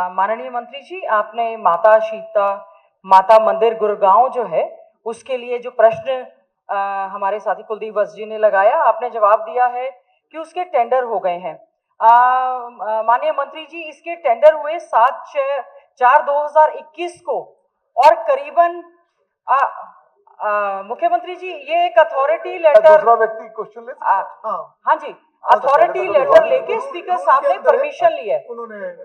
माननीय मंत्री जी, आपने माता शीतला माता मंदिर गुड़गांव जो है उसके लिए जो प्रश्न हमारे साथी कुलदीप वत्स जी ने लगाया, आपने जवाब दिया है कि उसके टेंडर हो गए हैं। माननीय मंत्री जी, इसके टेंडर हुए 7/4/2021 को और करीबन मुख्यमंत्री जी ये एक अथॉरिटी लेटर, दूसरा व्यक्ति क्वेश्चन ले सकता है? हाँ जी, अथॉरिटी लेटर लेके स्पीकर साहब ने परमिशन ली है।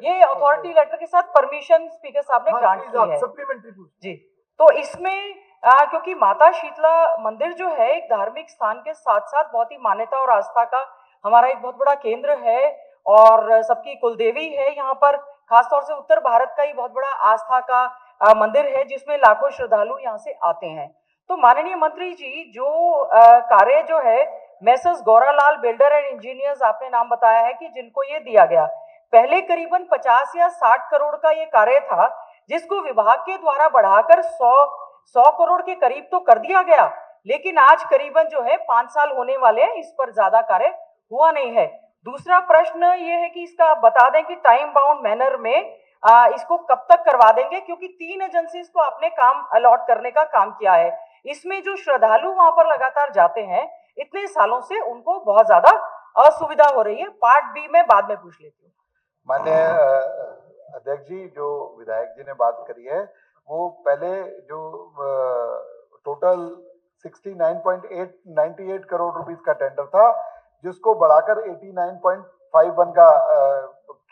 ये अथॉरिटी लेटर के साथ परमिशन स्पीकर साहब ने ग्रांट की है। सप्लीमेंट्री जी, तो इसमें क्योंकि माता शीतला मंदिर जो है एक धार्मिक स्थान के साथ साथ बहुत ही मान्यता और आस्था का हमारा एक बहुत बड़ा केंद्र है और सबकी कुलदेवी है। यहाँ पर खासतौर से उत्तर भारत का ही बहुत बड़ा आस्था का मंदिर है जिसमें लाखों श्रद्धालु यहाँ से आते हैं। तो माननीय मंत्री जी, जो कार्य जो है मैसर्स गौरालाल बिल्डर एंड इंजीनियर्स आपने नाम बताया है कि जिनको ये दिया गया, पहले करीबन 50 या 60 करोड़ का ये कार्य था जिसको विभाग के द्वारा बढ़ाकर 100 करोड़ के करीब तो कर दिया गया, लेकिन आज करीबन जो है 5 साल होने वाले हैं, इस पर ज्यादा कार्य हुआ नहीं है। दूसरा प्रश्न ये है कि इसका बता दें कि टाइम बाउंड मैनर में इसको कब तक करवा देंगे, क्योंकि 3 एजेंसीज को आपने काम अलॉट करने का काम किया है। इसमें जो श्रद्धालु वहां पर लगातार जाते हैं इतने सालों से, उनको बहुत ज्यादा असुविधा हो रही है। पार्ट बी में बाद में पूछ लेती हूँ। माननीय अध्यक्ष जी, जो विधायक जी ने बात करी है वो पहले जो टोटल 69.98 करोड़ रुपीस का टेंडर था जिसको बढ़ाकर 89.51 का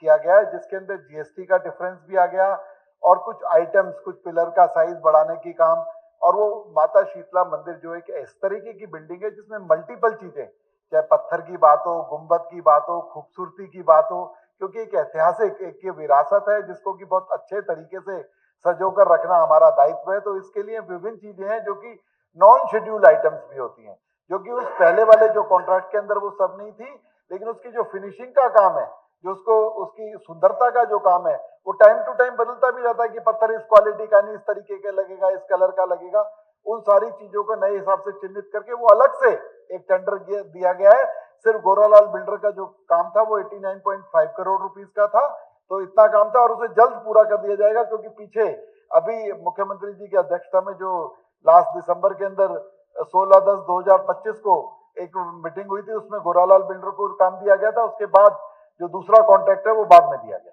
किया गया है, जिसके अंदर जीएसटी का डिफरेंस भी आ गया और कुछ आइटम्स, कुछ पिलर का साइज बढ़ाने की काम। और वो माता शीतला मंदिर जो एक इस तरीके की बिल्डिंग है जिसमें मल्टीपल चीजें, चाहे पत्थर की बात हो, गुंबद की बात हो, खूबसूरती की बात हो, क्योंकि एक ऐतिहासिक एक ये विरासत है जिसको कि बहुत अच्छे तरीके से सजोकर रखना हमारा दायित्व है। तो इसके लिए विभिन्न चीजें हैं जो कि नॉन शेड्यूल आइटम्स भी होती हैं, जो कि उस पहले वाले जो कॉन्ट्रैक्ट के अंदर वो सब नहीं थी, लेकिन उसकी जो फिनिशिंग का काम है, जो उसको उसकी सुंदरता का जो काम है, वो टाइम टू टाइम बदलता भी रहता है कि पत्थर इस क्वालिटी का नहीं, इस तरीके का लगेगा, इस कलर का लगेगा। उन सारी चीजों को नए हिसाब से चिन्हित करके वो अलग से एक टेंडर दिया गया है। सिर्फ गौरालाल बिल्डर का जो काम था वो 89.5 करोड़ रुपीस का था, तो इतना काम था और उसे जल्द पूरा कर दिया जाएगा, क्योंकि पीछे अभी मुख्यमंत्री जी की अध्यक्षता में जो लास्ट दिसंबर के अंदर 16/10/2025 को एक मीटिंग हुई थी, उसमें गौरालाल बिल्डर को काम दिया गया था। उसके बाद जो दूसरा कॉन्ट्रैक्ट है वो बाद में दिया गया।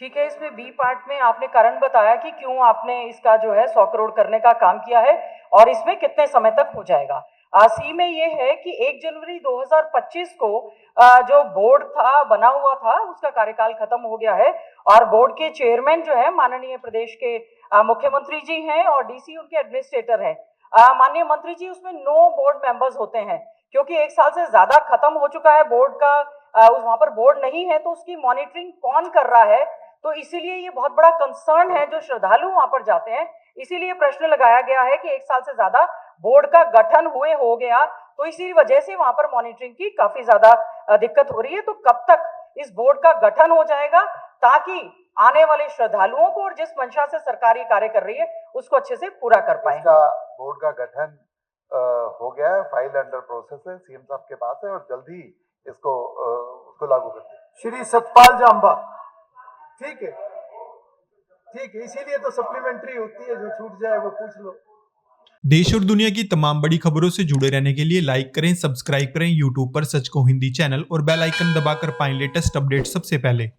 ठीक है, इसमें बी पार्ट में आपने कारण बताया कि क्यों आपने इसका जो है 100 करोड़ करने का काम किया है और इसमें कितने समय तक हो जाएगा। सी में ये है कि 1 जनवरी 2025 को जो बोर्ड था बना हुआ था उसका कार्यकाल खत्म हो गया है और बोर्ड के चेयरमैन जो है माननीय प्रदेश के मुख्यमंत्री जी हैं और डीसी उनके एडमिनिस्ट्रेटर हैं। माननीय मंत्री जी, उसमें 9 बोर्ड मेंबर्स होते हैं, क्योंकि 1 साल से ज्यादा खत्म हो चुका है बोर्ड का, वहां पर बोर्ड नहीं है, तो उसकी मॉनिटरिंग कौन कर रहा है। तो इसीलिए ये बहुत बड़ा कंसर्न है जो श्रद्धालु वहां पर जाते हैं, इसीलिए प्रश्न लगाया गया है कि 1 साल से ज्यादा बोर्ड का गठन हुए हो गया, तो इसी वजह से वहां पर मॉनिटरिंग की काफी ज्यादा दिक्कत हो रही है। तो कब तक इस बोर्ड का गठन हो जाएगा ताकि आने वाले श्रद्धालुओं को और जिस मंशा से सरकार ये कार्य कर रही है उसको अच्छे से पूरा कर पाए। बोर्ड का गठन हो गया है, फाइल अंडर प्रोसेस है, सीएम साहब के पास है और जल्द ही इसको लागू करते हैं। श्री सतपाल जांबा, ठीक है, इसीलिए तो सप्लीमेंट्री होती है, जो छूट जाए वो पूछ लो। देश और दुनिया की तमाम बड़ी खबरों से जुड़े रहने के लिए लाइक करें, सब्सक्राइब करें यूट्यूब पर सच को हिंदी चैनल और बेल आइकन दबाकर पाएं लेटेस्ट अपडेट सबसे पहले।